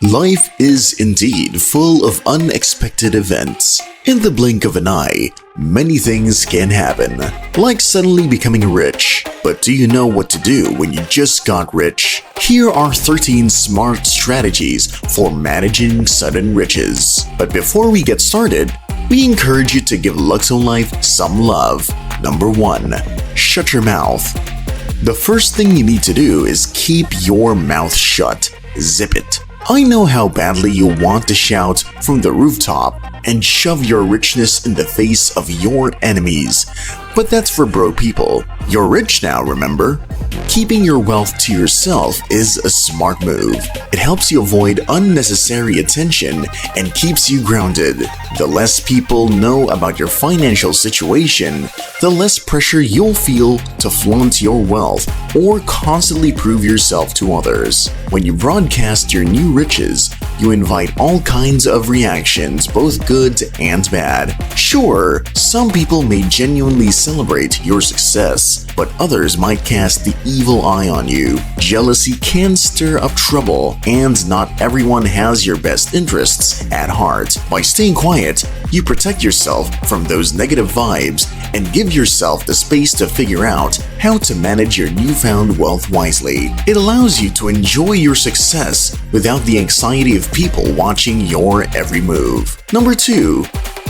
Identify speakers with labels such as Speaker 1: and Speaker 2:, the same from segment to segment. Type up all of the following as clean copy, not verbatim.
Speaker 1: Life is indeed full of unexpected events. In the blink of an eye, many things can happen, like suddenly becoming rich. But do you know what to do when you just got rich? Here are 13 smart strategies for managing sudden riches. But before we get started, we encourage you to give Luxo-Life some love. Number 1. Shut your mouth. The first thing you need to do is keep your mouth shut. Zip it. I know how badly you want to shout from the rooftop and shove your richness in the face of your enemies, but that's for broke people. You're rich now, remember? Keeping your wealth to yourself is a smart move. It helps you avoid unnecessary attention and keeps you grounded. The less people know about your financial situation, the less pressure you'll feel to flaunt your wealth or constantly prove yourself to others. When you broadcast your new riches, you invite all kinds of reactions, both good and bad. Sure, some people may genuinely celebrate your success, but others might cast the evil eye on you. Jealousy can stir up trouble, and not everyone has your best interests at heart. By staying quiet, you protect yourself from those negative vibes and give yourself the space to figure out how to manage your newfound wealth wisely. It allows you to enjoy your success without the anxiety of people watching your every move. Number 2.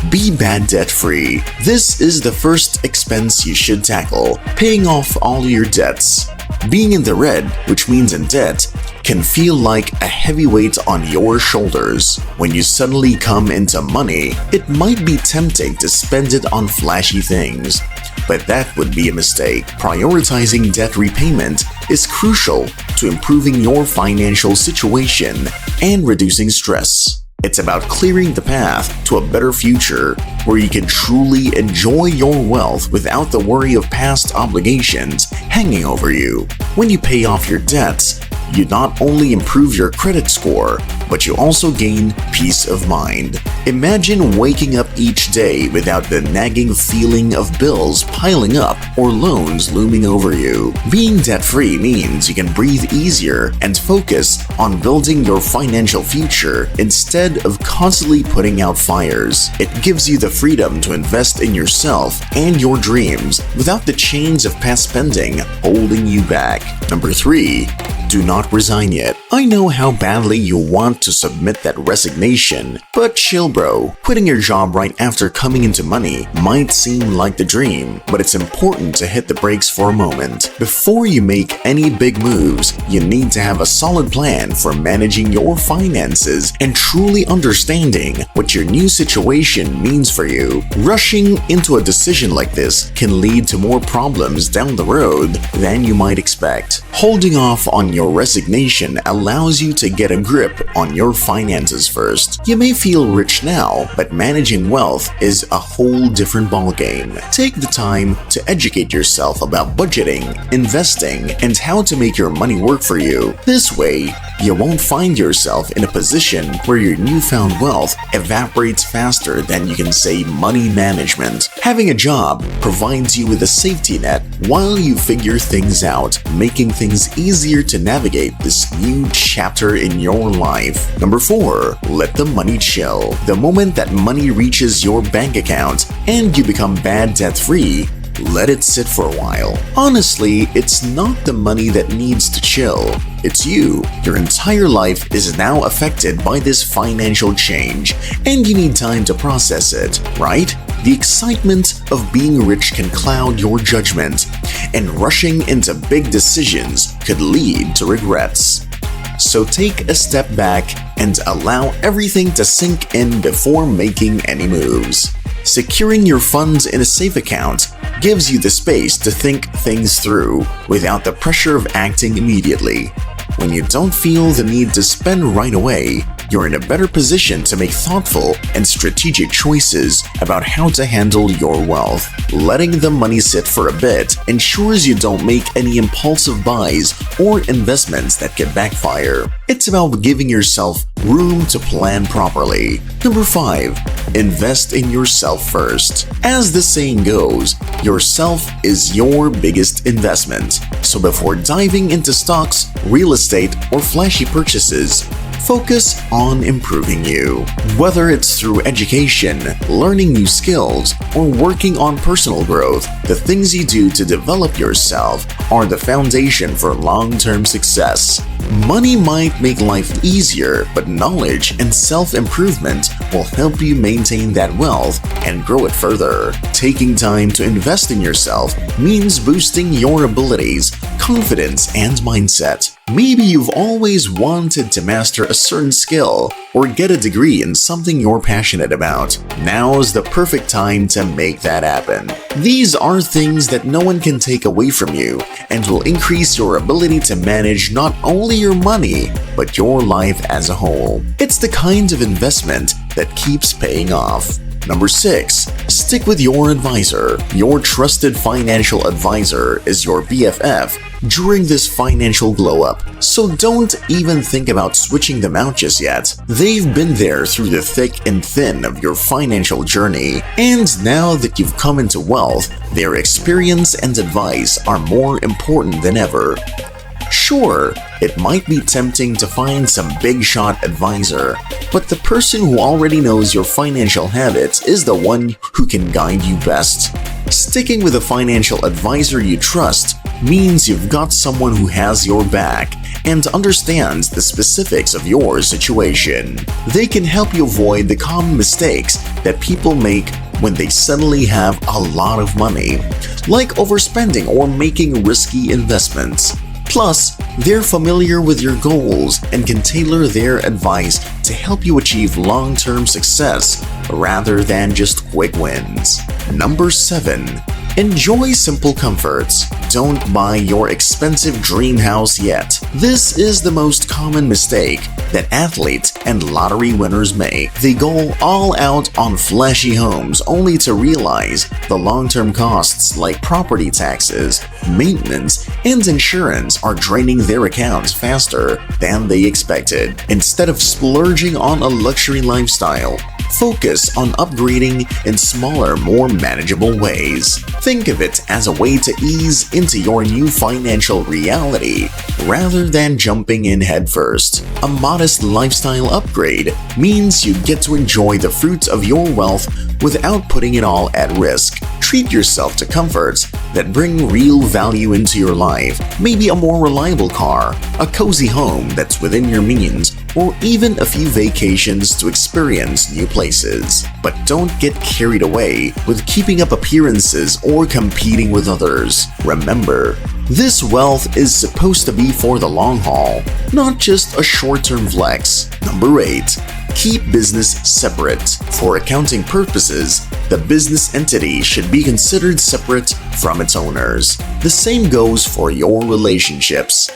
Speaker 1: Be bad debt-free. This is the first expense you should tackle, paying off all your debts. Being in the red, which means in debt, can feel like a heavy weight on your shoulders. When you suddenly come into money, it might be tempting to spend it on flashy things, but that would be a mistake. Prioritizing debt repayment is crucial to improving your financial situation and reducing stress. It's about clearing the path to a better future where you can truly enjoy your wealth without the worry of past obligations hanging over you. When you pay off your debts, you not only improve your credit score, but you also gain peace of mind. Imagine waking up each day without the nagging feeling of bills piling up or loans looming over you. Being debt-free means you can breathe easier and focus on building your financial future instead of constantly putting out fires. It gives you the freedom to invest in yourself and your dreams without the chains of past spending holding you back. Number 3. Do not resign yet. I know how badly you want to submit that resignation, but chill bro. Quitting your job right after coming into money might seem like the dream, but it's important to hit the brakes for a moment. Before you make any big moves, you need to have a solid plan for managing your finances and truly understanding what your new situation means for you. Rushing into a decision like this can lead to more problems down the road than you might expect. Holding off on your resignation allows you to get a grip on your finances first. You may feel rich now, but managing wealth is a whole different ballgame. Take the time to educate yourself about budgeting, investing, and how to make your money work for you. This way, you won't find yourself in a position where your newfound wealth evaporates faster than you can say money management. Having a job provides you with a safety net while you figure things out, making things easier to navigate this new chapter in your life. Number 4. Let the money chill. The moment that money reaches your bank account and you become bad debt-free, let it sit for a while. Honestly, it's not the money that needs to chill. It's you. Your entire life is now affected by this financial change, and you need time to process it, right? The excitement of being rich can cloud your judgment, and rushing into big decisions could lead to regrets. So take a step back and allow everything to sink in before making any moves. Securing your funds in a safe account gives you the space to think things through without the pressure of acting immediately. When you don't feel the need to spend right away, you're in a better position to make thoughtful and strategic choices about how to handle your wealth. Letting the money sit for a bit ensures you don't make any impulsive buys or investments that can backfire. It's about giving yourself room to plan properly. Number 5. Invest in yourself first. As the saying goes, yourself is your biggest investment. So before diving into stocks, real estate, or flashy purchases, Focus on improving you. Whether it's through education, learning new skills, or working on personal growth, the things you do to develop yourself are the foundation for long-term success. Money might make life easier, but knowledge and self-improvement will help you maintain that wealth and grow it further. Taking time to invest in yourself means boosting your abilities, confidence, and mindset. Maybe you've always wanted to master a certain skill or get a degree in something you're passionate about. Now's the perfect time to make that happen. These are things that no one can take away from you and will increase your ability to manage not only your money, but your life as a whole. It's the kind of investment that keeps paying off. Number 6. Stick with your advisor. Your trusted financial advisor is your BFF during this financial glow-up, so don't even think about switching them out just yet. They've been there through the thick and thin of your financial journey, and now that you've come into wealth, their experience and advice are more important than ever. Sure, it might be tempting to find some big-shot advisor, but the person who already knows your financial habits is the one who can guide you best. Sticking with a financial advisor you trust means you've got someone who has your back and understands the specifics of your situation. They can help you avoid the common mistakes that people make when they suddenly have a lot of money, like overspending or making risky investments. Plus, they're familiar with your goals and can tailor their advice to help you achieve long-term success rather than just quick wins. Number 7. Enjoy simple comforts. Don't buy your expensive dream house yet. This is the most common mistake that athletes and lottery winners make. They go all out on flashy homes only to realize the long-term costs like property taxes, maintenance, and insurance are draining their accounts faster than they expected. Instead of splurging on a luxury lifestyle, focus on upgrading in smaller, more manageable ways. Think of it as a way to ease into your new financial reality rather than jumping in headfirst. A modest lifestyle upgrade means you get to enjoy the fruits of your wealth without putting it all at risk. Treat yourself to comforts that bring real value into your life, maybe a more reliable car, a cozy home that's within your means, or even a few vacations to experience new places. But don't get carried away with keeping up appearances or competing with others. Remember, this wealth is supposed to be for the long haul, not just a short-term flex. Number 8. Keep business separate. For accounting purposes, the business entity should be considered separate from its owners. The same goes for your relationships.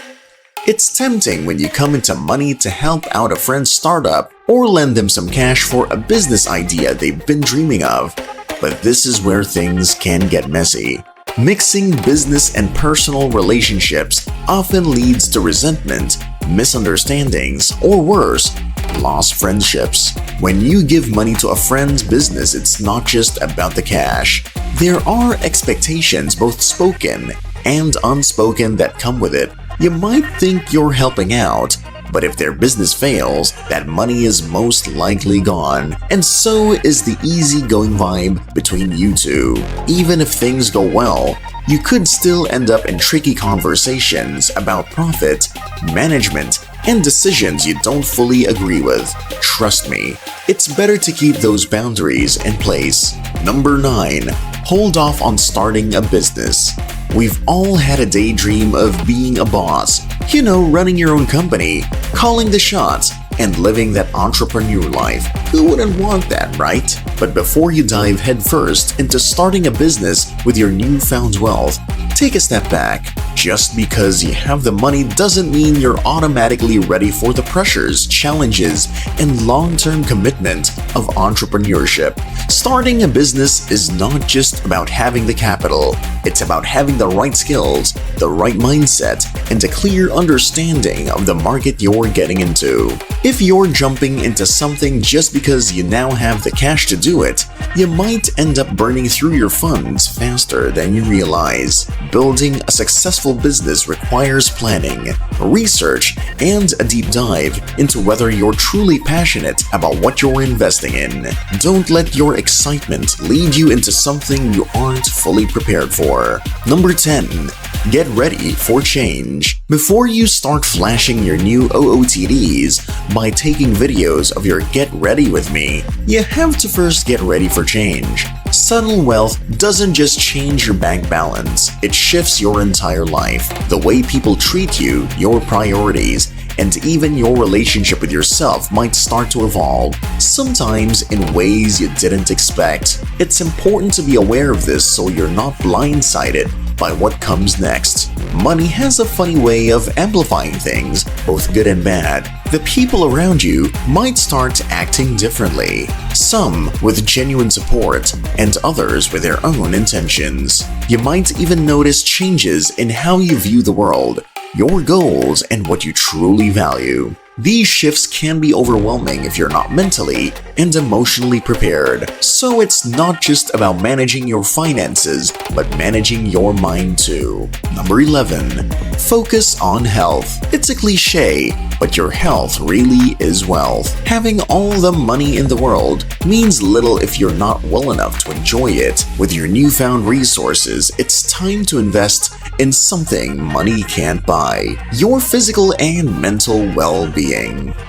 Speaker 1: It's tempting when you come into money to help out a friend's startup or lend them some cash for a business idea they've been dreaming of. But this is where things can get messy. Mixing business and personal relationships often leads to resentment, misunderstandings, or worse, lost friendships. When you give money to a friend's business, it's not just about the cash. There are expectations, both spoken and unspoken, that come with it. You might think you're helping out, but if their business fails, that money is most likely gone. And so is the easygoing vibe between you two. Even if things go well, you could still end up in tricky conversations about profit, management, and decisions you don't fully agree with. Trust me, it's better to keep those boundaries in place. Number 9. Hold off on starting a business. We've all had a daydream of being a boss. You know, running your own company, calling the shots, and living that entrepreneur life. Who wouldn't want that, right? But before you dive headfirst into starting a business with your newfound wealth, take a step back. Just because you have the money doesn't mean you're automatically ready for the pressures, challenges, and long-term commitment of entrepreneurship. Starting a business is not just about having the capital. It's about having the right skills, the right mindset, and a clear understanding of the market you're getting into. If you're jumping into something just because you now have the cash to do it, you might end up burning through your funds faster than you realize. Building a successful business requires planning, research, and a deep dive into whether you're truly passionate about what you're investing in. Don't let your excitement lead you into something you aren't fully prepared for. Number 10. Get ready for change. Before you start flashing your new OOTDs by taking videos of your Get Ready with me, you have to first get ready for change. Sudden wealth doesn't just change your bank balance, it shifts your entire life. The way people treat you, your priorities, and even your relationship with yourself might start to evolve, sometimes in ways you didn't expect. It's important to be aware of this so you're not blindsided by what comes next. Money has a funny way of amplifying things, both good and bad. The people around you might start acting differently, some with genuine support and others with their own intentions. You might even notice changes in how you view the world, your goals, and what you truly value. These shifts can be overwhelming if you're not mentally and emotionally prepared. So it's not just about managing your finances, but managing your mind too. Number 11. Focus on health. It's a cliche, but your health really is wealth. Having all the money in the world means little if you're not well enough to enjoy it. With your newfound resources, it's time to invest in something money can't buy: your physical and mental well-being.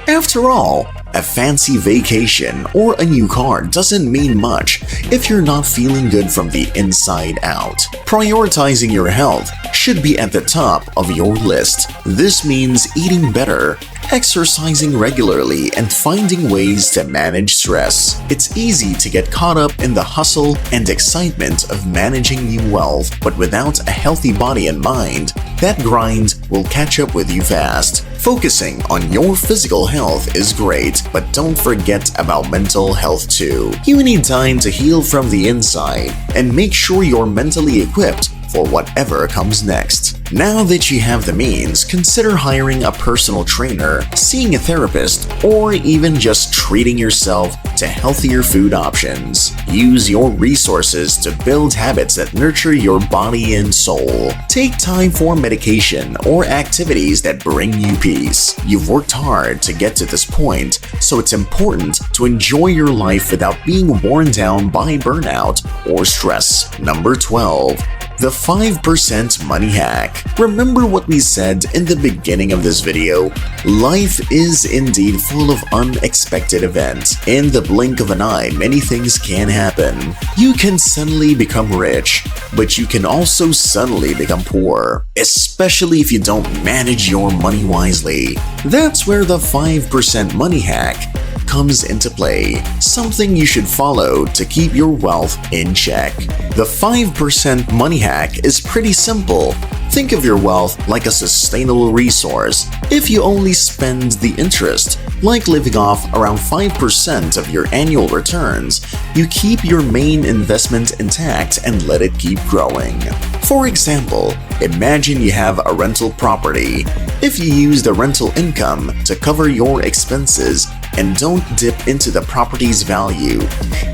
Speaker 1: After all, a fancy vacation or a new car doesn't mean much if you're not feeling good from the inside out. Prioritizing your health should be at the top of your list. This means eating better, exercising regularly, and finding ways to manage stress. It's easy to get caught up in the hustle and excitement of managing new wealth, but without a healthy body and mind, that grind will catch up with you fast. Focusing on your physical health is great, but don't forget about mental health too. You need time to heal from the inside and make sure you're mentally equipped for whatever comes next. Now that you have the means, consider hiring a personal trainer, seeing a therapist, or even just treating yourself to healthier food options. Use your resources to build habits that nurture your body and soul. Take time for medication or activities that bring you peace. You've worked hard to get to this point, so it's important to enjoy your life without being worn down by burnout or stress. Number 12. The 5% money hack. Remember what we said in the beginning of this video? Life is indeed full of unexpected events. In the blink of an eye, many things can happen. You can suddenly become rich, but you can also suddenly become poor, especially if you don't manage your money wisely. That's where the 5% money hack comes into play, something you should follow to keep your wealth in check. The 5% money hack is pretty simple. Think of your wealth like a sustainable resource. If you only spend the interest, like living off around 5% of your annual returns, you keep your main investment intact and let it keep growing. For example, imagine you have a rental property. If you use the rental income to cover your expenses and don't dip into the property's value,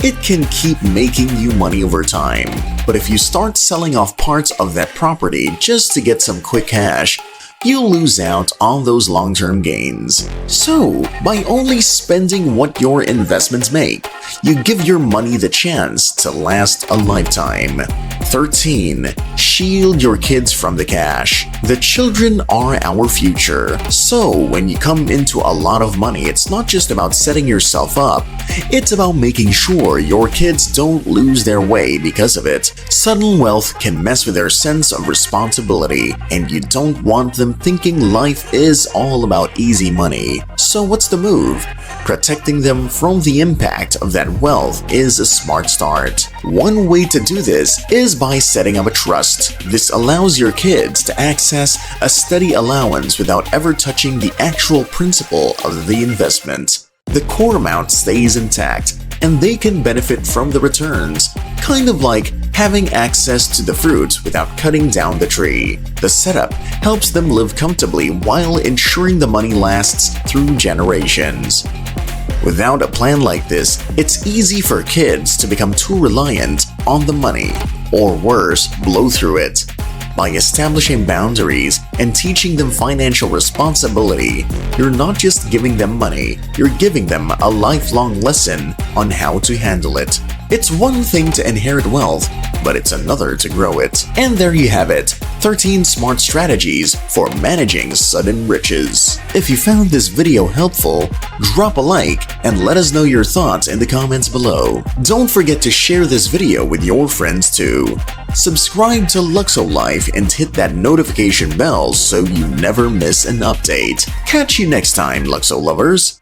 Speaker 1: it can keep making you money over time. But if you start selling off parts of that property just to get some quick cash, you'll lose out on those long-term gains. So, by only spending what your investments make, you give your money the chance to last a lifetime. 13. Shield your kids from the cash. The children are our future. So, when you come into a lot of money, it's not just about setting yourself up, it's about making sure your kids don't lose their way because of it. Sudden wealth can mess with their sense of responsibility, and you don't want them thinking life is all about easy money. So what's the move? Protecting them from the impact of that wealth is a smart start. One way to do this is by setting up a trust. This allows your kids to access a steady allowance without ever touching the actual principal of the investment. The core amount stays intact, and they can benefit from the returns, kind of like having access to the fruit without cutting down the tree. The setup helps them live comfortably while ensuring the money lasts through generations. Without a plan like this, it's easy for kids to become too reliant on the money, or worse, blow through it. By establishing boundaries and teaching them financial responsibility, you're not just giving them money, you're giving them a lifelong lesson on how to handle it. It's one thing to inherit wealth, but it's another to grow it. And there you have it, 13 smart strategies for managing sudden riches. If you found this video helpful, drop a like and let us know your thoughts in the comments below. Don't forget to share this video with your friends too. Subscribe to Luxo-Life and hit that notification bell so you never miss an update. Catch you next time, Luxo lovers!